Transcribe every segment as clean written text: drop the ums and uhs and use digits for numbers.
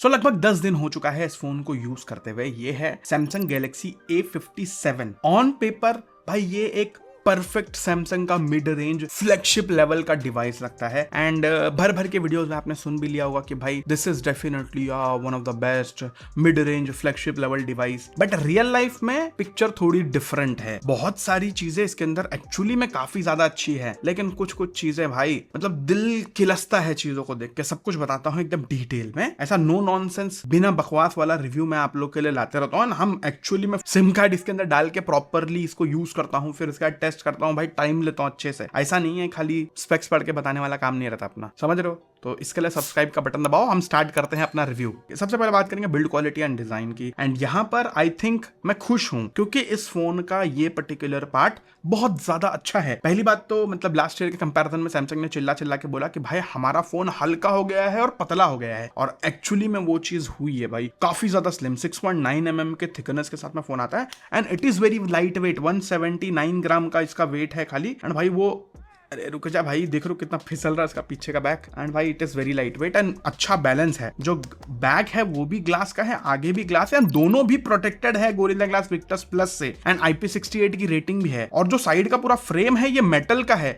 लगभग 10 दिन हो चुका है इस फोन को यूज करते हुए। ये है Samsung Galaxy A57। On paper भाई ये एक परफेक्ट सैमसंग का मिड रेंज फ्लैगशिप लेवल का डिवाइस लगता है। एंड भर भर के वीडियोस में आपने सुन भी लिया होगा कि भाई this is definitely one of the best mid range flagship level device. But real life में पिक्चर थोड़ी डिफरेंट है। बहुत सारी चीजें इसके अंदर एक्चुअली में काफी ज्यादा अच्छी है, लेकिन कुछ कुछ चीजें भाई मतलब दिल खिलसता है चीजों को देख के। सब कुछ बताता हूँ एकदम डिटेल में, ऐसा नो नॉनसेंस बिना बकवास वाला रिव्यू मैं आप लोग के लिए लाते रहता हूँ। हम एक्चुअली में सिम कार्ड इसके अंदर डाल के प्रॉपरली इसको यूज करता हूँ, फिर इसका टेस्ट करता हूँ भाई, टाइम लेता हूँ अच्छे से। ऐसा नहीं है खाली स्पेक्स पढ़ के बताने वाला काम नहीं रहता अपना, समझ रहे हो? तो इसके लिए सब्सक्राइब का बटन दबाओ, हम स्टार्ट करते हैं अपना रिव्यू। सबसे पहले बात करेंगे बिल्ड क्वालिटी एंड डिजाइन की। एंड यहाँ पर आई थिंक मैं खुश हूं क्योंकि इस फोन का ये पर्टिकुलर पार्ट बहुत ज्यादा अच्छा है। पहली बात तो मतलब लास्ट ईयर के कंपैरिजन में सैमसंग ने चिल्ला चिल्ला के बोला कि भाई हमारा फोन हल्का हो गया है और पतला हो गया है, और एक्चुअली में वो चीज हुई है भाई। काफी ज्यादा स्लिम 6.9 mm के थिकनेस के साथ में फोन आता है and it is very light weight. 179 ग्राम का इसका वेट है खाली। एंड भाई वो अरे रुक जा भाई, देख रो कितना फिसल रहा है इसका पीछे का बैक। एंड भाई it is very light weight and अच्छा बैलेंस है। जो बैक है वो भी ग्लास का है, आगे भी ग्लास है, दोनों भी प्रोटेक्टेड है गोरिल्ला ग्लास विक्टस प्लस से। एंड IP68 की रेटिंग भी है। और जो साइड का पूरा फ्रेम है ये मेटल का है,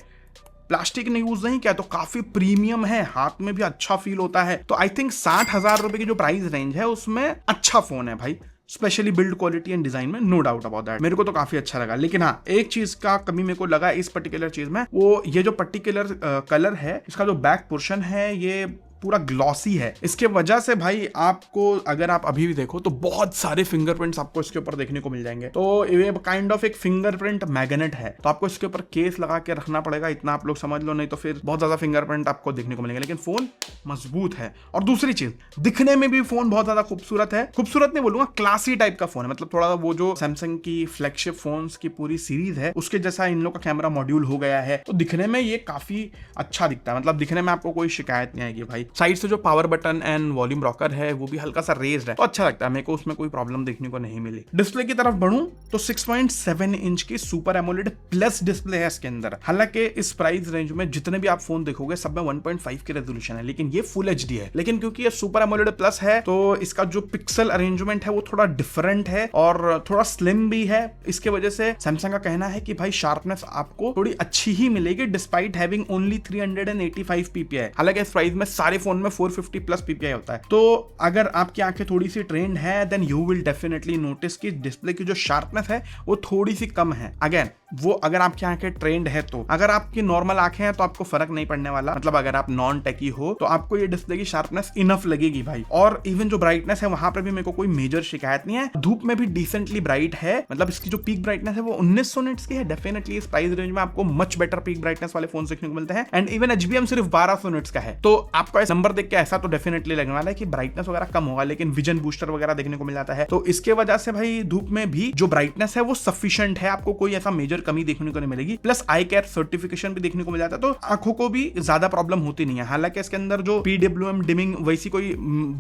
प्लास्टिक ने यूज नहीं किया, तो काफी प्रीमियम है, हाथ में भी अच्छा फील होता है। तो आई थिंक 60,000 रुपए की जो प्राइस रेंज है उसमें अच्छा फोन है भाई, specially build quality and design में, नो डाउट अबाउट दैट। मेरे को तो काफी अच्छा लगा। लेकिन हाँ, एक चीज का कमी मेरे को लगा इस पर्टिकुलर चीज में, वो ये जो पर्टिकुलर कलर है, इसका जो बैक पोर्शन है ये पूरा ग्लॉसी है। इसके वजह से भाई आपको अगर आप अभी भी देखो तो बहुत सारे फिंगरप्रिंट्स आपको इसके ऊपर देखने को मिल जाएंगे। तो ये काइंड ऑफ एक फिंगरप्रिंट मैग्नेट है, तो आपको इसके ऊपर केस लगा के रखना पड़ेगा, इतना आप लोग समझ लो, नहीं तो फिर बहुत ज्यादा फिंगरप्रिंट आपको देखने को मिलेंगे। लेकिन फोन मजबूत है। और दूसरी चीज, दिखने में भी फोन बहुत ज्यादा खूबसूरत है। खूबसूरत नहीं बोलूंगा, क्लासी टाइप का फोन है। मतलब थोड़ा वो जो सैमसंग की फ्लैगशिप फोन्स की पूरी सीरीज है उसके जैसा इन लोग का कैमरा मॉड्यूल हो गया है, तो दिखने में ये काफी अच्छा दिखता है। मतलब दिखने में आपको कोई शिकायत नहीं आएगी भाई। साइड से जो power button and volume rocker है वो भी हल्का सा रेज्ड है, तो अच्छा लगता है मेरे को, उसमें कोई प्रॉब्लम देखने को नहीं मिली। डिस्प्ले की तरफ बढ़ूं तो 6.7 इंच की सुपर एमोलेड प्लस डिस्प्ले है इसके अंदर। हालांकि इस प्राइस रेंज में जितने भी आप फोन देखोगे सब में 1.5 की रेजोल्यूशन है, लेकिन ये फुल HD है। लेकिन क्योंकि ये सुपर एमोलेड प्लस है तो इसका जो पिक्सल अरेंजमेंट है वो थोड़ा डिफरेंट है और थोड़ा स्लिम भी है। इसके वजह से सैमसंग का कहना है कि भाई शार्पनेस आपको थोड़ी अच्छी ही मिलेगी डिस्पाइट हैविंग ओनली 385 PPI। हालांकि इस प्राइस में सारे फोन में 450 प्लस PPI होता है। तो अगर आपकी आंखें थोड़ी सी ट्रेंड है then you will definitely notice कि डिस्प्ले की जो शार्पनेस है वो थोड़ी सी कम है। अगेन वो अगर आपकी आंखें ट्रेंड है तो, अगर आपकी नॉर्मल आंखें हैं तो आपको फर्क नहीं पड़ने वाला। मतलब अगर आप नॉन टेकी हो तो आपको ये डिस्प्ले की शार्पनेस इनफ लगेगी भाई। और इवन जो ब्राइटनेस है वहां पर भी मेरे को कोई मेजर शिकायत नहीं है। धूप में भी डिसेंटली ब्राइट है। मतलब इसकी जो पीक ब्राइटनेस है वो 1900 निट्स की है। डेफिनेटली इस प्राइस रेंज में आपको मच बेटर पीक ब्राइटनेस वाले फोन देखने को मिलते हैं। एंड इवन HBM सिर्फ 1200 निट्स का है, तो आपको इस नंबर देख के ऐसा तो डेफिनेटली लगने वाला है कि ब्राइटनेस वगैरह कम होगा, लेकिन विजन बूस्टर वगैरह देखने को मिल जाता है। तो इसके वजह से भाई धूप में भी जो ब्राइटनेस है वो सफिशिएंट है, आपको कोई ऐसा मेजर कमी देखने को नहीं मिलेगी। प्लस आई केयर सर्टिफिकेशन भी देखने को मिल जाता है, तो आंखों को भी ज्यादा प्रॉब्लम होती नहीं है। हालांकि इसके अंदर जो PWM डिमिंग वैसी कोई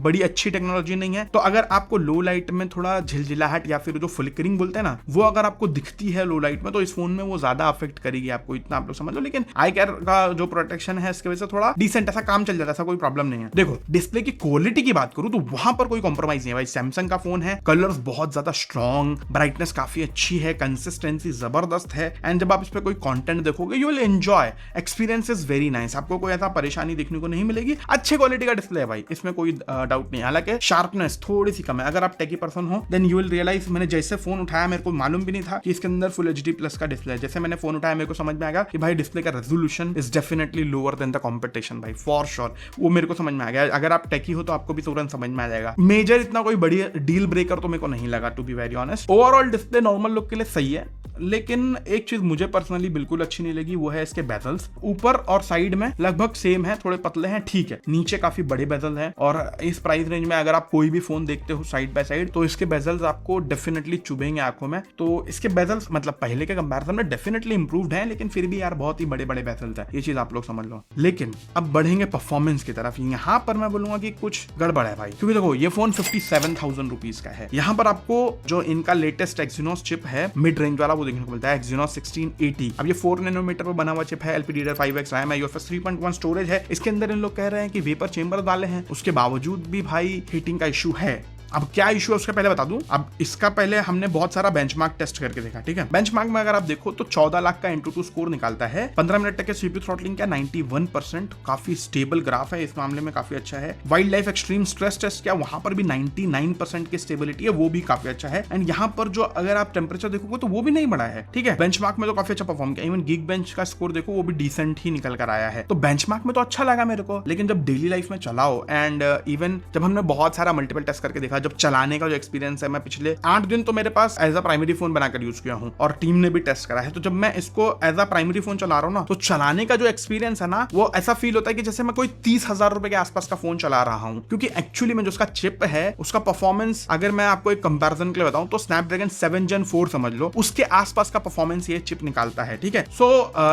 बड़ी अच्छी टेक्नोलॉजी नहीं है, तो अगर आपको लो लाइट में थोड़ा झिलझिलाहट या फिर जो फ्लिकरिंग बोलते हैं ना, वो अगर आपको दिखती है लो लाइट में तो इस फोन में वो ज्यादा अफेक्ट करेगी आपको, इतना आप लोग समझ लो। लेकिन आई केयर का जो प्रोटेक्शन है इसकी वजह से थोड़ा डिसेंट ऐसा काम चल जाता है, ऐसा कोई प्रॉब्लम नहीं है। देखो डिस्प्ले की क्वालिटी की बात करूं तो वहां पर कोई कॉम्प्रोमाइज नहीं है भाई। सैमसंग का फोन है, कलर्स बहुत ज्यादा स्ट्रॉन्ग, ब्राइटनेस काफी अच्छी है, कंसिस्टेंसी जबरदस्त है। एंड जब आप इस पे कोई कंटेंट देखोगे you will enjoy, experience is very nice, आपको कोई ऐसा परेशानी देखने को नहीं मिलेगी। अच्छे क्वालिटी का डिस्प्ले है भाई, इसमें कोई डाउट नहीं। हालांकि शार्पनेस थोड़ी सी कम है। अगर आप टेकी पर्सन हो देन यू विल रियलाइज, मैंने जैसे फोन उठाया मेरे को मालूम भी नहीं था कि इसके अंदर फुल HD प्लस का डिस्प्ले है। जैसे मैंने फोन उठाया मेरे को समझ में आ गया कि भाई डिस्प्ले का resolution is definitely lower than the competition भाई, फॉर श्योर। वो मेरे को समझ में आ गया। अगर आप टेकी हो तो आपको भी तुरंत समझ में आ जाएगा। मेजर इतना कोई बड़ी डील ब्रेकर तो मेरे को नहीं लगा, to be very honest. Overall display normal look के लिए सही है, लेकिन एक चीज मुझे पर्सनली बिल्कुल अच्छी नहीं लगी, वो है इसके बेजल्स। ऊपर और साइड में लगभग सेम है, थोड़े पतले हैं ठीक है, नीचे काफी बड़े बेजल हैं। और इस प्राइस रेंज में अगर आप कोई भी फोन देखते हो साइड बाय साइड तो इसके बेजल्स आपको डेफिनेटली चुभेंगे आंखों में। तो इसके बेजल्स मतलब पहले के कंपैरिजन में डेफिनेटली इंप्रूव्ड है, लेकिन फिर भी यार बहुत ही बड़े बड़े बेजल्स हैं, ये चीज आप लोग समझ लो। लेकिन अब बढ़ेंगे परफॉर्मेंस की तरफ। यहाँ पर मैं बोलूंगा कि कुछ गड़बड़ है भाई, क्योंकि देखो ये फोन 57,000 रुपीज का है। यहाँ पर आपको जो इनका लेटेस्ट एक्सिनोस चिप है मिड रेंज वाला वो देखने को मिलता है Exynos 1680। अब ये 4 नैनोमीटर पर बना हुआ चिप है, LPDDR5X रैम है, UFS 3.1 स्टोरेज है। इसके अंदर इन लोग कह रहे हैं कि वेपर चेंबर डाले हैं, उसके बावजूद भी भाई हीटिंग का इशू है। अब क्या इशू है उसके पहले बता दूं। अब इसका पहले हमने बहुत सारा बेंचमार्क टेस्ट करके देखा, ठीक है। बेंचमार्क में अगर आप देखो तो 14 लाख का Antutu स्कोर निकालता है, 15 मिनट तक के CPU थ्रॉटलिंग का 91%, काफी स्टेबल ग्राफ है, इस मामले में काफी अच्छा है। Wild life extreme stress test किया, वहां पर भी 99% की स्टेबिलिटी है, वो भी काफी अच्छा है। एंड यहाँ पर जो अगर आप टेम्परेचर देखोगे तो वो भी नहीं बढ़ा है, ठीक है। बेंचमार्क में तो काफी अच्छा परफॉर्म किया, इवन Geekbench का स्कोर देखो वो भी डिसेंट ही निकल कर आया है। तो बेंचमार्क में तो अच्छा लगा मेरे को, लेकिन जब डेली लाइफ में चलाओ एंड इवन जब हमने बहुत सारा मल्टीपल टेस्ट करके देखा, जब चलाने का एक्सपीरियंस है, मैं पिछले 8 दिन तो मेरे पास एज अ प्राइमरी फोन बनाकर यूज किया हूं और टीम ने भी टेस्ट करा है। तो जब मैं इसको एज अ प्राइमरी फोन चला रहा हूं ना, तो चलाने का जो एक्सपीरियंस है ना, वो ऐसा फील होता है कि जैसे मैं कोई 30,000 रुपए के आसपास का फोन चला रहा हूं। क्योंकि एक्चुअली में जो उसका चिप है, उसका परफॉर्मेंस अगर मैं आपको एक कंपैरिजन के लिए बताऊं तो स्नैपड्रैगन 7 Gen 4 समझ लो, उसके आसपास का परफॉर्मेंस ये चिप निकालता है, ठीक है। So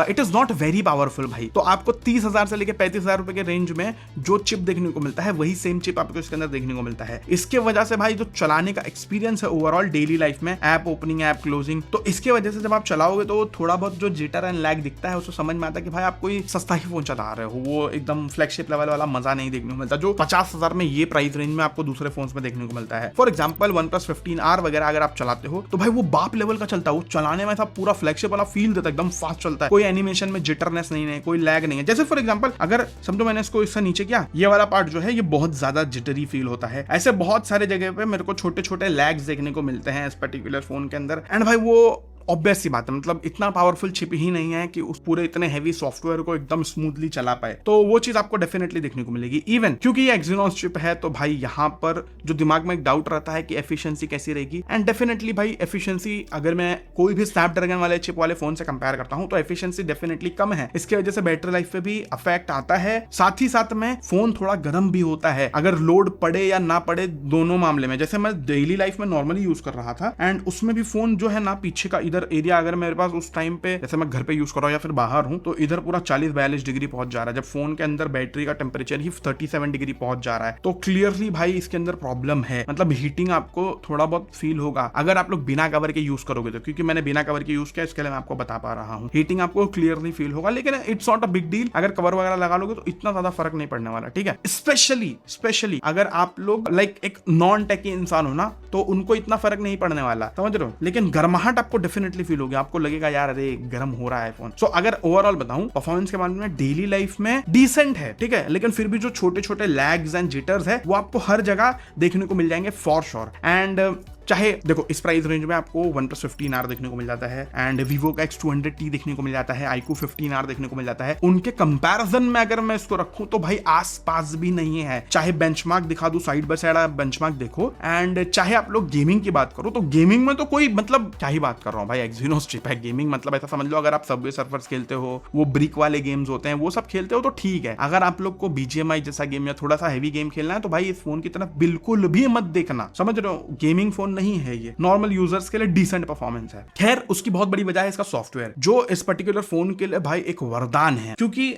it is not very powerful भाई। तो आपको 30,000 से लेकर 35,000 रुपए के रेंज में जो चिप देखने को मिलता है, वही सेम चिप आपको इसके अंदर देखने को मिलता है। इसके वजह से भाई जो चलाने का एक्सपीरियंस है ओवरऑल डेली लाइफ में, ऐप ओपनिंग, ऐप क्लोजिंग, तो इसके वजह से जब आप चलाओगे तो थोड़ा बहुत जो जिटर एंड लैग दिखता है, उसको समझ में आता है कि भाई आप कोई सस्ता ही फोन चला रहे हो। वो एकदम फ्लैगशिप लेवल वाला मजा नहीं देखने को मिलता जो 50,000 में ये प्राइस रेंज में आपको दूसरे फोन में देखने को मिलता है। फॉर एग्जाम्पल OnePlus 15R वगैरह अगर आप चलाते हो तो भाई वो बाप लेवल का चलता है, वो चलाने में ऐसा पूरा फ्लैगशिप वाला फील देता है, एकदम फास्ट चलता है, कोई एनिमेशन में जिटरनेस नहीं है, कोई लैग नहीं है। जैसे फॉर एग्जाम्पल अगर समझो मैंने इसको इससे नीचे किया, ये वाला पार्ट जो है ये बहुत ज्यादा जिटरी फील होता है। ऐसे बहुत सारे जगह पे मेरे को छोटे छोटे लैग्स देखने को मिलते हैं इस पर्टिकुलर फोन के अंदर। एंड भाई वो ऑब्वियस सी बात है, मतलब इतना पावरफुल चिप ही नहीं है कि उस पूरे इतने हैवी सॉफ्टवेयर को एकदम स्मूथली चला पाए। तो वो चीज आपको डेफिनेटली देखने को मिलेगी। इवन क्योंकि ये Exynos चिप है तो भाई यहाँ पर जो दिमाग में एक डाउट रहता है कि एफिशिएंसी कैसी रहेगी। एंड डेफिनेटली भाई एफिशिएंसी अगर मैं कोई भी स्नैपड्रैगन वाले चिप वाले फोन से कंपेयर करता हूँ तो एफिशिएंसी डेफिनेटली कम है। इसकी वजह से बैटरी लाइफ पे भी अफेक्ट आता है, साथ ही साथ में फोन थोड़ा गर्म भी होता है अगर लोड पड़े या ना पड़े, दोनों मामले में। जैसे मैं डेली लाइफ में नॉर्मली यूज कर रहा था एंड उसमें भी फोन जो है ना, पीछे का इधर एरिया अगर मेरे पास उस टाइम पे, जैसे मैं घर पे यूज कर रहा हूँ या फिर बाहर हूँ, तो इधर पूरा 40-42 डिग्री पहुंच जा रहा है, जब फोन के अंदर बैटरी का टेम्परेचर ही 37 डिग्री पहुंच जा रहा है। तो क्लियरली भाई इसके अंदर प्रॉब्लम है, मतलब हीटिंग आपको थोड़ा बहुत फील होगा अगर आप लोग बिना कवर के यूज करोगे तो। क्योंकि मैंने बिना कवर के यूज किया, इसके लिए मैं आपको बता पा रहा हूँ, हीटिंग आपको क्लियरली फील होगा, लेकिन it's not a big deal. अगर कवर वगैरह लगा लोगे तो इतना ज्यादा फर्क नहीं पड़ने वाला, ठीक है। स्पेशली अगर आप लोग लाइक एक नॉन टेकी इंसान हो ना, तो उनको इतना फर्क नहीं पड़ने वाला, समझ रहे हो। लेकिन गर्माहट आपको डेफिनेटली फील होगी, आपको लगेगा यार अरे गर्म हो रहा है फोन। सो अगर ओवरऑल बताऊं परफॉर्मेंस के मामले में डेली लाइफ में डिसेंट है, ठीक है, लेकिन फिर भी जो छोटे छोटे लैग्स एंड जिटर्स है वो आपको हर जगह देखने को मिल जाएंगे फॉर श्योर। एंड चाहे देखो इस प्राइस रेंज में आपको OnePlus 15R देखने को मिल जाता है एंड Vivo का X200T देखने को मिल जाता है, iQOO 15R देखने को मिल जाता है। उनके कंपैरिजन में अगर मैं इसको रखूं तो भाई आस पास भी नहीं है। चाहे बेंचमार्क दिखा दूं, साइड बाय साइड आप बेंचमार्क देखो, एंड चाहे आप लोग गेमिंग की बात करो तो गेमिंग में तो कोई मतलब क्या ही बात कर रहा हूं भाई, Exynos चिप है। गेमिंग मतलब ऐसा समझ लो अगर आप सबवे सर्फर्स खेलते हो, वो ब्रिक वाले गेम्स होते हैं, वो सब खेलते हो तो ठीक है। अगर आप लोग को BGMI जैसा गेम या थोड़ा सा हैवी गेम खेलना है तो भाई इस फोन की तरफ बिल्कुल भी मत देखना, समझ रहे हो। गेमिंग फोन नहीं है ये, नॉर्मल यूजर्स के लिए डिसेंट परफॉर्मेंस है। खैर उसकी बहुत बड़ी वजह है इसका सॉफ्टवेयर, जो इस पर्टिकुलर फोन के लिए भाई एक वरदान है। क्योंकि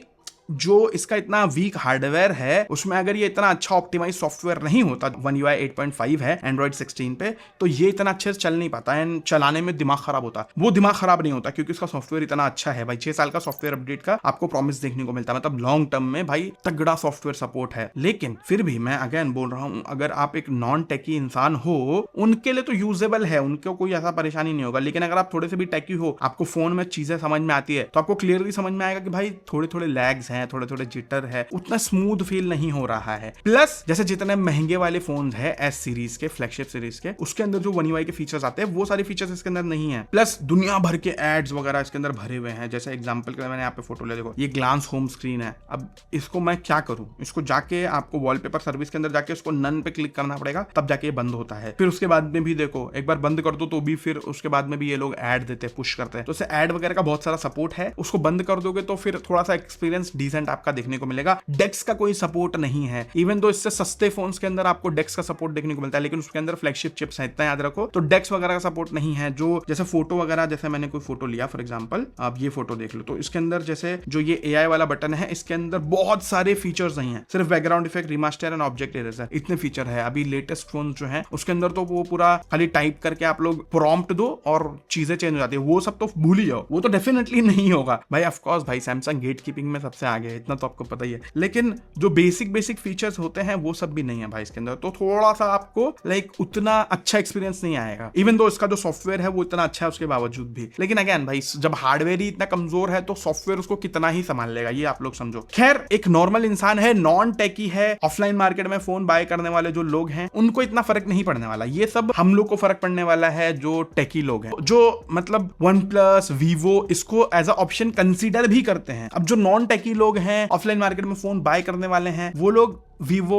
जो इसका इतना वीक हार्डवेयर है उसमें अगर ये इतना अच्छा ऑप्टिमाइज सॉफ्टवेयर नहीं होता, One UI 8.5 है Android 16 पे, तो ये इतना अच्छे से चल नहीं पाता एंड चलाने में दिमाग खराब होता। वो दिमाग खराब नहीं होता क्योंकि इसका सॉफ्टवेयर इतना अच्छा है भाई। 6 साल का सॉफ्टवेयर अपडेट का आपको प्रॉमिस देखने को मिलता है, मतलब लॉन्ग टर्म में भाई तगड़ा सॉफ्टवेयर सपोर्ट है। लेकिन फिर भी मैं अगेन बोल रहा हूं, अगर आप एक नॉन टेकी इंसान हो उनके लिए तो यूजेबल है, उनको कोई ऐसा परेशानी नहीं होगा। लेकिन अगर आप थोड़े से भी टेकी हो, आपको फोन में चीजें समझ में आती है, तो आपको क्लियरली समझ में आएगा कि भाई थोड़े थोड़े लैग्स हैं, थोड़े थोड़े जिटर है, उतना स्मूथ फील नहीं हो रहा है। प्लस जैसे जितने महंगे वाले फोन है S सीरीज के, फ्लैगशिप सीरीज के, उसके अंदर जो One UI के फीचर्स आते हैं वो सारे फीचर्स इसके अंदर नहीं है। प्लस दुनिया भर के एड्स वगैरह इसके अंदर भरे हुए हैं। जैसे एग्जांपल के लिए मैंने यहाँ पे फोटो ले, देखो ये ग्लांस होम स्क्रीन है। अब इसको मैं क्या करूं, इसको जाके आपको वॉलपेपर सर्विस के अंदर जाके उसको नन पे क्लिक करना पड़ेगा, तब जाके ये बंद होता है। फिर उसके बाद में भी देखो एक बार बंद कर दो तो भी फिर उसके बाद में भी ये लोग ऐड देते हैं, पुश करते हैं। तो ऐड वगैरह का बहुत सारा सपोर्ट है। उसको बंद कर दोगे तो फिर थोड़ा सा एक्सपीरियंस डिसेंट आपका देखने को मिलेगा। डेक्स का कोई सपोर्ट नहीं है, इवन दो इससे सस्ते फोन्स के अंदर आपको डेक्स का सपोर्ट देखने को मिलता है, लेकिन उसके अंदर फ्लैगशिप चिप्स है, इतना याद रखो। तो डेक्स वगैरह का सपोर्ट नहीं है। जो जैसे फोटो वगैरह, जैसे मैंने कोई फोटो लिया फॉर एग्जांपल, आप ये फोटो देख लो, तो इसके अंदर जैसे जो ये AI वाला बटन है, इसके अंदर बहुत सारे फीचर्स नहीं है, सिर्फ background effect, remaster and object eraser, इतने फीचर है। अभी लेटेस्ट फोन जो है उसके अंदर तो वो पूरा खाली टाइप करके आप लोग प्रॉम्प्ट दो और चीजें चेंज हो जाती है, वो सब तो भूल ही जाओ, वो तो डेफिनेटली नहीं होगा भाई। ऑफ कोर्स भाई सैमसंग गेट कीपिंग में सबसे आगे है, इतना तो आपको पता ही है, लेकिन जो बेसिक फीचर्स होते हैं वो सब भी नहीं है भाई इसके अंदर, तो थोड़ा सा आपको लाइक उतना अच्छा एक्सपीरियंस नहीं आएगा। इवन दो इसका जो सॉफ्टवेयर है वो इतना अच्छा है उसके बावजूद भी, लेकिन अगेन भाई जब हार्डवेयर ही इतना कमजोर है तो सॉफ्टवेयर उसको कितना ही संभाल लेगा, ये आप लोग समझो। खैर, एक नॉर्मल इंसान है, नॉन टेकी है, ऑफलाइन मार्केट में फोन बाय करने वाले जो लोग हैं उनको इतना फर्क नहीं पड़ने वाला, ये सब हम लोग को फर्क पड़ने वाला है जो टेकी लोग हैं, जो मतलब OnePlus, Vivo इसको एज अ ऑप्शन कंसीडर भी करते हैं। अब जो नॉन टेकी लोग हैं, ऑफलाइन मार्केट में फोन बाय करने वाले हैं, वो लोग Vivo,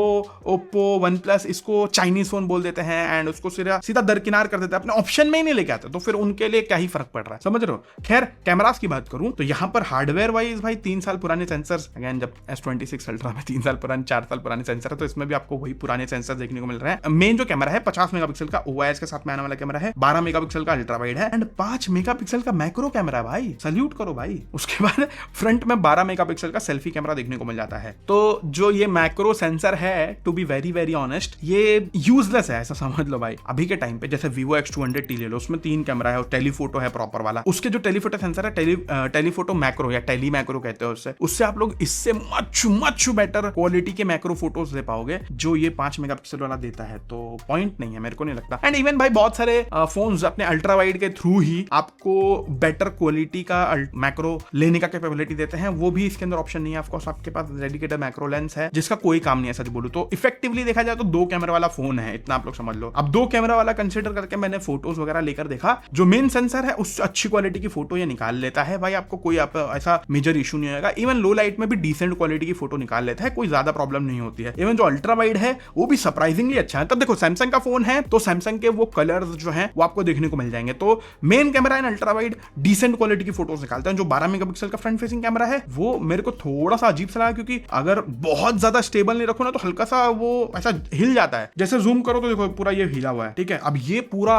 Oppo, OnePlus इसको चाइनीज फोन बोल देते हैं एंड उसको सीधा दरकिनार कर देते हैं, अपने ऑप्शन में ही नहीं लेके आते, तो फिर उनके लिए क्या ही फर्क पड़ रहा है, समझ रहे हो। खैर, कैमरास की बात करूं तो यहाँ पर हार्डवेयर वाइज भाई 3 साल पुराने सेंसर्स, अगेन जब S26 अल्ट्रा में 3 साल पुराने 4 साल पुराने सेंसर है, तो इसमें भी आपको वही पुराने सेंसर देखने को मिल रहे हैं। मेन जो कैमरा है 50 मेगापिक्सल का OIS के साथ में आने वाला कैमरा है, 12 मेगापिक्सल का अल्ट्रा वाइड है एंड 5 मेगापिक्सल का मैक्रो कैमरा है भाई, सल्यूट करो भाई। उसके बाद फ्रंट में 12 मेगापिक्सल का सेल्फी कैमरा देखने को मिल जाता है। तो जो ये मैक्रो सेंसर है, to be very very honest, ये यूजलेस है, ऐसा समझ लो भाई। अभी के टाइम पे जैसे Vivo X200T ले लो, उसमें 3 कैमरा है और टेलीफोटो है प्रॉपर वाला, उसके जो टेलीफोटो सेंसर है, टेलीफोटो मैक्रो या टेली मैक्रो कहते हैं उससे आप लोग इससे मच बेटर क्वालिटी के मैक्रो फोटोज ले पाओगे जो ये 5 मेगापिक्सल वाला देता है, तो पॉइंट नहीं है, मेरे को नहीं लगता। एंड इवन भाई बहुत सारे फोन्स अपने अल्ट्रा वाइड के थ्रू ही आपको बेटर क्वालिटी का मैक्रो लेने का कैपेबिलिटी देते हैं, वो भी इसके अंदर ऑप्शन नहीं है। ऑफकोर्स आपके पास डेडिकेटेड मैक्रो लेंस है जिसका कोई काम नहीं है, सच बोलूं तो इफेक्टिवली देखा जाए तो 2 कैमरा वाला फोन है, इतना आप लोग समझ लो। अब 2 कैमरा वाला कंसीडर करके मैंने फोटोज वगैरह लेकर देखा, जो मेन सेंसर है उससे अच्छी क्वालिटी की फोटो ये निकाल लेता है भाई, आपको कोई ऐसा मेजर इशू नहीं होगा। इवन लो लाइट में भी डिसेंट क्वालिटी की फोटो निकाल लेता है, कोई ज्यादा प्रॉब्लम नहीं होती है। इवन जो अल्ट्रा वाइड है वो भी सरप्राइजिंगली अच्छा है। तब देखो सैमसंग का फोन है तो सैमसंग के वो कलर्स जो है वो आपको देखने को मिल जाएंगे, तो main camera and ultra wide decent quality की फोटोज निकालते हैं। जो 12 मेगापिक्सल का फ्रंट फेसिंग कैमरा है वो मेरे को थोड़ा सा अजीब सा लगा, क्योंकि अगर बहुत ज्यादा स्टेबल नहीं रखो ना तो हल्का सा वो ऐसा हिल जाता है, जैसे जूम करो तो देखो पूरा ये हिला हुआ है, ठीक है। अब ये पूरा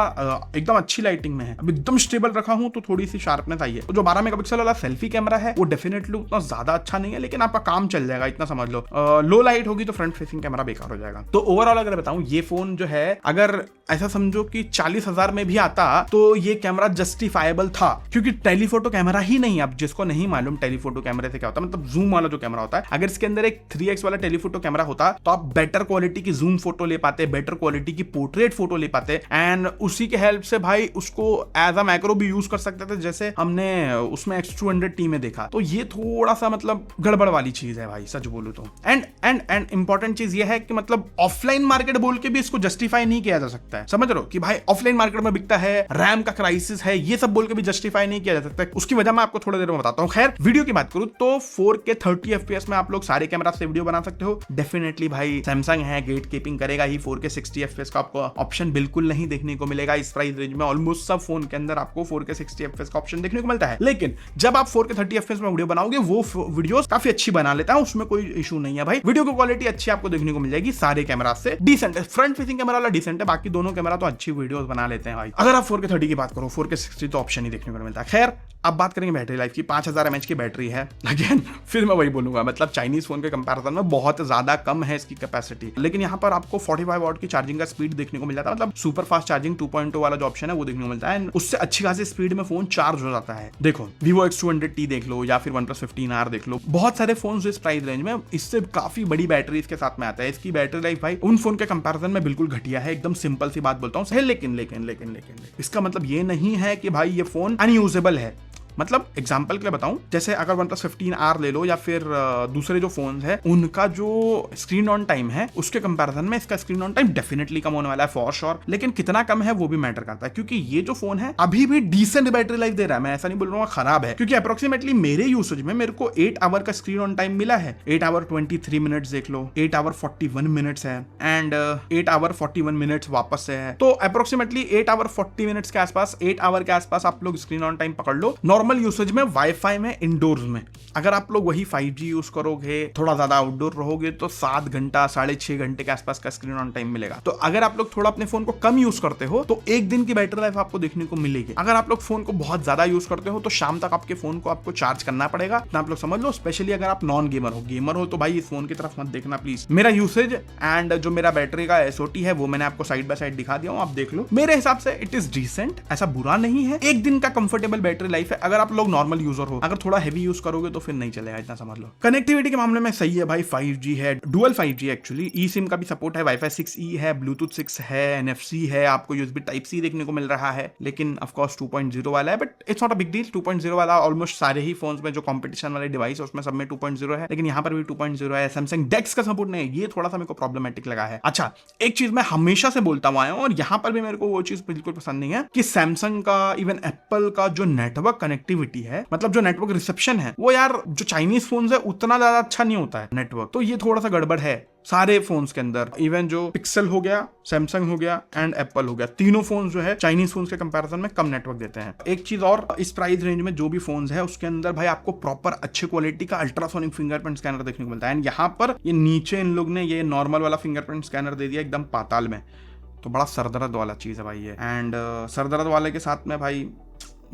एकदम अच्छी लाइटिंग में है, अब एकदम स्टेबल रखा हूं तो थोड़ी सी शार्पनेस आई है। तो जो 12 मेगापिक्सल वाला सेल्फी कैमरा है वो डेफिनेटली उतना ज्यादा अच्छा नहीं है, लेकिन आपका काम चल जाएगा, इतना समझ लो। लो लाइट होगी तो फ्रंट फेसिंग कैमरा बेकार हो जाएगा। तो ओवरऑल अगर बताऊं, ये फोन जो है अगर ऐसा समझो कि 40,000 में भी आता तो ये कैमरा जस्टिफाइबल था, क्योंकि टेलीफोटो कैमरा ही नहीं। अब जिसको नहीं मालूम टेलीफोटो कैमरे से क्या होता है, मतलब जूम वाला जो कैमरा होता है, अगर इसके अंदर एक 3x वाला टेलीफोटो कैमरा होता तो आप बेटर क्वालिटी की जूम फोटो ले पाते, बेटर क्वालिटी की पोर्ट्रेट फोटो ले पाते एंड उसी के हेल्प से भाई उसको एज अ मैक्रो भी यूज कर सकते थे, जैसे हमने उसमें X200T में देखा। तो ये थोड़ा सा मतलब गड़बड़ वाली चीज है भाई, सच बोलूं तो। एंड इंपॉर्टेंट चीज ये है कि मतलब ऑफलाइन मार्केट बोल के भी इसको जस्टिफाई नहीं किया जा सकता है, समझ रहे हो कि भाई ऑफलाइन मार्केट में बिकता है, रैम का क्राइसिस है, ये सब बोल के भी जस्टिफाई नहीं किया जा सकता है। उसकी वजह मैं आपको थोड़ी देर में बताता हूं। खैर, वीडियो की बात करूं तो 4K 30 FPS में आप लोग सारे कैमरा से वीडियो बना सकते हो। डेफिनेटली भाई सैमसंग है, गेट कीपिंग करेगा ही, 4K 60 FPS का आपको ऑप्शन बिल्कुल नहीं देखने को मिलेगा इस प्राइस रेंज में। ऑलमोस्ट सब फोन के अंदर आपको 4K 60 FPS का ऑप्शन देखने को मिलता है, लेकिन जब आप 4K 30 FPS में वीडियो बनाओगे वो वीडियोस काफी अच्छी बना लेता है, उसमें कोई इशू नहीं है भाई। वीडियो की क्वालिटी अच्छी आपको देखने को मिल जाएगी सारे कैमरा से, डिसेंट है। फ्रंट फेसिंग कैमरा वाला डिसेंट है, बाकी दोनों कैमरा तो अच्छी वीडियोस बना लेते हैं भाई। अगर आप 4K 30 की बात करो, 4K 60 तो ऑप्शन ही देखने को मिलता है। खैर, अब बात करेंगे बैटरी लाइफ की। 5000 mAh की बैटरी है, अगेन फिर मैं वही बोलूंगा, मतलब चाइनीज फोन के कंपैरिजन में बहुत ज्यादा कम है इसकी कैपेसिटी, लेकिन यहाँ पर आपको 45 वॉट की चार्जिंग का स्पीड देखने को मिल जाता है, मतलब सुपर फास्ट चार्जिंग 2.2 वाला जो ऑप्शन है वो देखने को मिलता है, उससे अच्छी खासी स्पीड में फोन चार्ज हो जाता है। देखो Vivo X200T देख लो या फिर OnePlus 15R देख लो, बहुत सारे फोन इस प्राइस रेंज में इससे काफी बड़ी बैटरी इसके साथ में आता है। इसकी बैटरी लाइफ भाई उन फोन के कंपैरिजन में बिल्कुल घटिया है, एकदम सिंपल सी बात बोलता हूँ। लेकिन लेकिन लेकिन लेकिन इसका मतलब ये नहीं है कि भाई ये फोन अनयूजेबल है। मतलब एग्जाम्पल के लिए बताऊं, जैसे अगर OnePlus 15R ले लो या फिर दूसरे जो फोन है, उनका जो स्क्रीन ऑन टाइम है उसके कंपैरिजन में इसका screen on time definitely come होने वाला है फॉर श्योर, लेकिन कितना कम है वो भी मैटर करता है, क्योंकि ये जो फोन है अभी भी डिसेंट बैटरी लाइफ दे रहा है। मैं ऐसा नहीं बोल रहा हूँ खराब है, क्योंकि अप्रोक्सीमेटली मेरे यूसेज में मेरे को 8 आवर का स्क्रीन ऑन टाइम मिला है। 8 आवर 23 मिनट्स देख लो, 8 आवर 41 मिनट्स है एंड 8 आवर 41 मिनट्स वापस से है, तो अप्रोक्सीमेटली 8 आवर 40 मिनट्स के आसपास, 8 आवर के आसपास आप लोग स्क्रीन ऑन टाइम पकड़ लो। नॉर्मल यूसेज में, वाईफाई में, इंडोर्स में। अगर आप लोग वही 5G यूज करोगे, थोड़ा ज्यादा आउटडोर रहोगे, तो 7 घंटा 6.5 घंटे के आसपास का स्क्रीन ऑन टाइम मिलेगा। तो अगर आप लोग थोड़ा अपने फोन को कम यूज करते हो तो 1 दिन की बैटरी लाइफ आपको देखने को मिलेगी। अगर आप लोग फोन को बहुत ज्यादा यूज करते हो तो शाम तक आपके फोन को आपको चार्ज करना पड़ेगा, ना आप लोग समझ लो। स्पेशली अगर आप नॉन गेमर हो, गेमर हो तो भाई इस फोन की तरफ मत देखना प्लीज। मेरा यूसेज एंड जो मेरा बैटरी का SOT है वो मैंने आपको साइड बाय साइड दिखा दिया हूं, आप देख लो। मेरे हिसाब से इट इज डिसेंट, ऐसा बुरा नहीं है। 1 दिन का कंफर्टेबल बैटरी लाइफ है अगर आप लोग नॉर्मल यूजर हो। अगर थोड़ा हेवी यूज करोगे तो फिर नहीं चलेगा, इतना समझ लो। कनेक्टिविटी के मामले में सही है भाई, 5G है, डुअल 5G एक्चुअली, ई सिम का भी सपोर्ट है, वाईफाई 6E है, ब्लूटूथ 6 है, NFC है, आपको USB Type-C देखने को मिल रहा है, लेकिन ऑफ कोर्स 2.0 वाला है, but it's not a big deal. 2.0 वाला ऑलमोस्ट सारे ही फोन्स में जो कंपटीशन वाले डिवाइस है उसमें सब में 2.0 है, लेकिन यहाँ पर भी 2.0 है। सैमसंग डेक्स का सपोर्ट नहीं है, ये थोड़ा सा मेरे को प्रॉब्लमेटिक लगा है। अच्छा, एक चीज मैं हमेशा से बोलता हुआ हूं और यहाँ पर भी मेरे को वो चीज बिल्कुल पसंद नहीं है कि सैमसंग का, इवन एप्पल का जो नेटवर्क कनेक्टिविटी है, मतलब जो नेटवर्क रिसेप्शन है, वो यार जो चाइनीज फोन है उतना ज्यादा अच्छा नहीं होता है नेटवर्क। तो ये थोड़ा सा गड़बड़ है सारे फोन्स के अंदर। इवन जो पिक्सल हो गया, सैमसंग हो गया एंड एप्पल हो गया, तीनों फोन्स जो है चाइनीज फोन्स के कंपैरिजन में कम नेटवर्क देते हैं। एक चीज और, इस प्राइस रेंज में जो भी फोन्स है उसके अंदर भाई आपको प्रॉपर अच्छे क्वालिटी का अल्ट्रासोनिक फिंगरप्रिंट स्कैनर देखने को मिलता है। एंड यहाँ पर ये नीचे इन लोग ने ये नॉर्मल वाला फिंगरप्रिंट स्कैनर दे दिया एकदम पाताल में, तो बड़ा सरदर्द वाला चीज है भाई ये। एंड सरदर्द वाले के साथ में भाई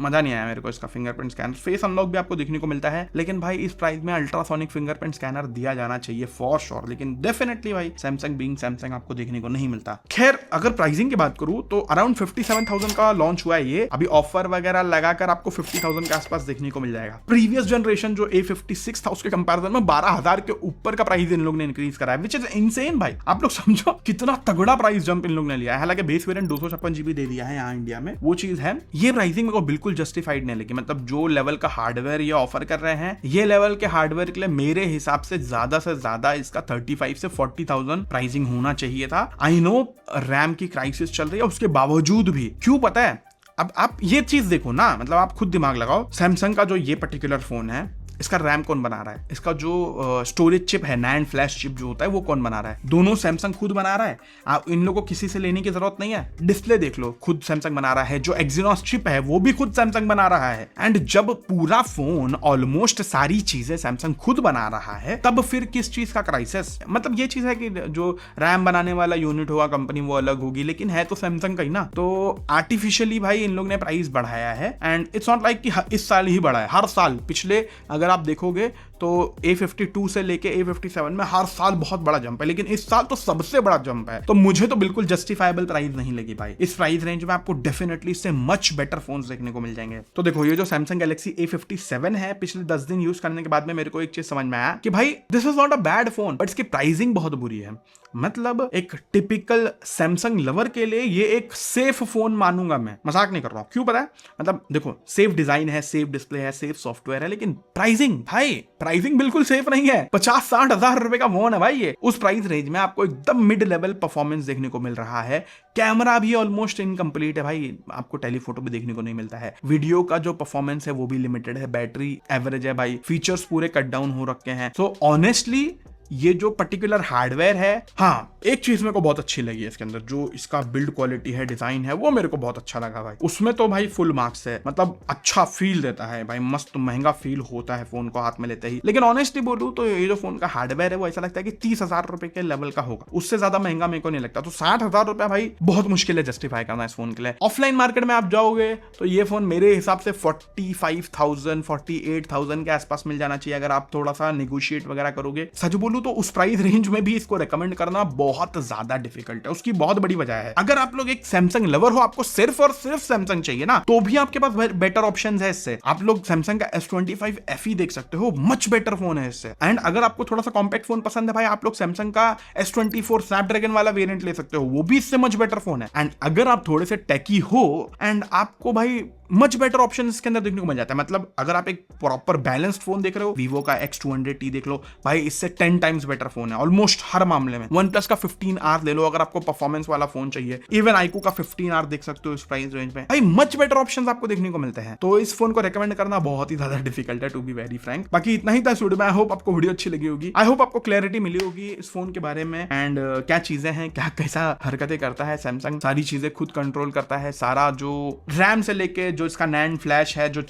मजा नहीं आया मेरे को इसका फिंगरप्रिंट स्कैनर। फेस अनलॉक भी आपको देखने को मिलता है, लेकिन भाई इस प्राइस में अल्ट्रासोनिक फिंगरप्रिंट स्कैनर दिया जाना चाहिए फॉर श्योर, लेकिन डेफिनेटली भाई सैमसंग बीइंग सैमसंग आपको देखने को नहीं मिलता। खैर, अगर प्राइसिंग की बात करूं तो अराउंड 57,000 का लॉन्च हुआ है ये। अभी ऑफर वगैरह लगाकर आपको 50,000 के आसपास देखने को मिल जाएगा। प्रीवियस जनरेशन जो A56 था उसके कंपेरिजन में 12,000 के ऊपर का प्राइस इन लोग ने इंक्रीज करा है, विच इज इनसेन भाई। आप लोग समझो कितना तगड़ा प्राइस जंप इन लोग ने लिया है। हालांकि बेस वेरिएंट 256 GB दे दिया है यहाँ इंडिया में, वो चीज है। ये प्राइसिंग मेरे को बिल्कुल जस्टिफाइड नहीं लगी। मतलब जो लेवल का हार्डवेयर ये ऑफर कर रहे हैं, ये लेवल के हार्डवेयर के लिए मेरे हिसाब से ज्यादा इसका 35 से 40,000 प्राइसिंग होना चाहिए था। आई नो रैम की क्राइसिस चल रही है, उसके बावजूद भी क्यों पता है। अब आप ये चीज देखो ना, मतलब आप खुद दिमाग लगाओ, सैमसंग का जो ये पर्टिकुलर फोन है, इसका रैम कौन बना रहा है, इसका जो स्टोरेज चिप है, नैंड फ्लैश चिप जो होता है, वो कौन बना रहा है? दोनों सैमसंग खुद बना रहा है। आप इन लोगों को किसी से लेने की जरूरत नहीं है। डिस्प्ले देख लो, खुद सैमसंग बना रहा है। जो एक्सिनोस चिप है वो भी खुद सैमसंग बना रहा है। एंड जब पूरा फोन ऑलमोस्ट सारी चीजें सैमसंग खुद बना रहा है, तब फिर किस चीज का क्राइसिस? मतलब ये चीज है कि जो रैम बनाने वाला यूनिट होगा कंपनी वो अलग होगी, लेकिन है तो सैमसंग का ही ना। तो आर्टिफिशियली भाई इन लोग ने प्राइस बढ़ाया है। एंड इट्स नॉट लाइक कि इस साल ही बढ़ा है, हर साल पिछले अगर आप देखोगे तो A52 से लेके A57 में हर साल बहुत बड़ा जंप है, लेकिन इस साल तो सबसे बड़ा जंप है। तो मुझे तो बिल्कुल जस्टिफाइबल प्राइस नहीं लगी भाई। इस प्राइस रेंज में आपको डेफिनेटली इससे मच बेटर फोन्स देखने को मिल जाएंगे। तो देखो, ये जो सैमसंग गैलेक्सी A57 है, पिछले 10 दिन यूज करने के बाद में मेरे को एक चीज समझ में आया कि भाई this is not a bad phone, but इसकी प्राइसिंग बहुत बुरी है। मतलब एक टिपिकल सैमसंग लवर के लिए ये एक सेफ फोन मानूंगा मैं, मजाक नहीं कर रहा हूं। क्यों पता है? मतलब देखो, सेफ डिजाइन है, सेफ डिस्प्ले है, सेफ सॉफ्टवेयर है, लेकिन प्राइसिंग भाई, प्राइसिंग बिल्कुल सेफ नहीं है। 50-60 हजार रुपए का फोन है भाई ये। उस प्राइस रेंज में आपको एकदम मिड लेवल परफॉर्मेंस देखने को मिल रहा है। कैमरा भी ऑलमोस्ट इनकम्प्लीट है भाई, आपको टेलीफोटो भी देखने को नहीं मिलता है। वीडियो का जो परफॉर्मेंस है वो भी लिमिटेड है। बैटरी एवरेज है भाई, फीचर्स पूरे कट डाउन हो रखे हैं। सो ऑनेस्टली ये जो पर्टिकुलर हार्डवेयर है, हाँ एक चीज मेरे को बहुत अच्छी लगी है इसके अंदर, जो इसका बिल्ड क्वालिटी है, डिजाइन है, वो मेरे को बहुत अच्छा लगा भाई। उसमें तो भाई फुल मार्क्स है। मतलब अच्छा फील देता है भाई, मस्त महंगा फील होता है फोन को हाथ में लेते ही। लेकिन ऑनेस्टली बोलूं तो ये जो फोन का हार्डवेयर है वो ऐसा लगता है कि 30,000 रुपए के लेवल का होगा, उससे ज्यादा महंगा मेरे को नहीं लगता। तो 60,000 रुपए भाई बहुत मुश्किल है जस्टिफाई करना इस फोन के लिए। ऑफलाइन मार्केट में आप जाओगे तो ये फोन मेरे हिसाब से 45,000 48,000 के आसपास मिल जाना चाहिए, अगर आप थोड़ा सा निगोशिएट वगैरह करोगे। सच बोलूं तो उस प्राइस रेंज में भी इसको रेकमेंड करना बहुत ज्यादा डिफिकल्ट है। उसकी बहुत बड़ी वजह है, अगर आप लोग एक सैमसंग लवर हो, आपको सिर्फ और सिर्फ सैमसंग चाहिए ना, तो भी आपके पास बेटर ऑप्शंस है इससे। आप लोग सैमसंग का S25 FE देख सकते हो, मच बेटर फोन है इससे। एंड अगर आपको थोड़ा सा कॉम्पैक्ट फोन पसंद है भाई, आप लोग सैमसंग का S24 स्नैपड्रैगन वाला वेरिएंट ले सकते हो, वो भी इससे मच बेटर फोन है। एंड अगर आप थोड़े से टेकी हो एंड आपको भाई मच बेटर ऑप्शन इसके अंदर देखने को मिल जाता है। मतलब अगर आप एक प्रॉपर बैलेंस्ड फोन देख रहे हो, Vivo का X200T देख लो भाई, इससे 10 टाइम्स बेटर फोन है ऑलमोस्ट हर मामले में। OnePlus का 15R ले लो अगर आपको परफॉर्मेंस वाला फोन चाहिए। इवन iQOO का 15R देख सकते हो इस प्राइस रेंज में। भाई मच बेटर ऑप्शंस आपको देखने को मिलते हैं, तो इस फोन को रेकमेंड करना बहुत ही ज्यादा डिफिकल्ट है टू बी वेरी फ्रैंक। बाकी इतना ही था वीडियो में। आई होप आपको वीडियो अच्छी लगी होगी, आई होप आपको क्लैरिटी मिली होगी इस फोन के बारे में एंड क्या चीजें हैं, क्या कैसा हरकतें करता है सैमसंग, सारी चीजें खुद कंट्रोल करता है, सारा जो रैम से लेके जो इसका नैंड फ्लैश है, जो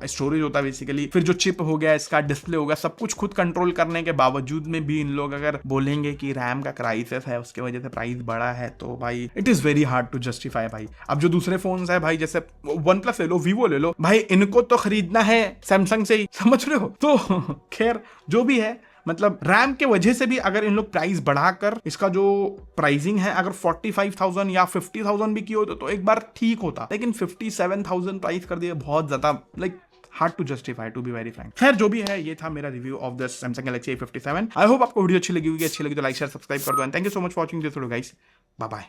स्टोरेज होता है बेसिकली, फिर जो चिप हो गया, इसका डिस्प्ले हो गया, सब कुछ खुद कंट्रोल करने के बावजूद में भी इन लोग अगर बोलेंगे कि रैम का क्राइसिस है उसके वजह से प्राइस बढ़ा है, तो भाई it is very hard to justify भाई। अब जो दूसरे फोन्स है भाई, जैसे OnePlus ले लो, Vivo ले लो, भाई इनको तो खरीदना है सैमसंग से ही, समझ रहे हो। तो खैर जो भी है, मतलब रैम के वजह से भी अगर इन लोग प्राइस बढ़ाकर इसका जो प्राइसिंग है अगर 45,000 या 50,000 भी की होते तो एक बार ठीक होता, लेकिन 57,000 प्राइस कर दिए, बहुत ज्यादा like hard to justify to be very frank. खैर जो भी है, ये था मेरा review of the Samsung Galaxy A57। I hope आपको वीडियो अच्छी लगी होगी, अच्छी लगी तो लाइक शेयर सब्सक्राइब कर दो and thank you so much for watching this video guys, bye bye.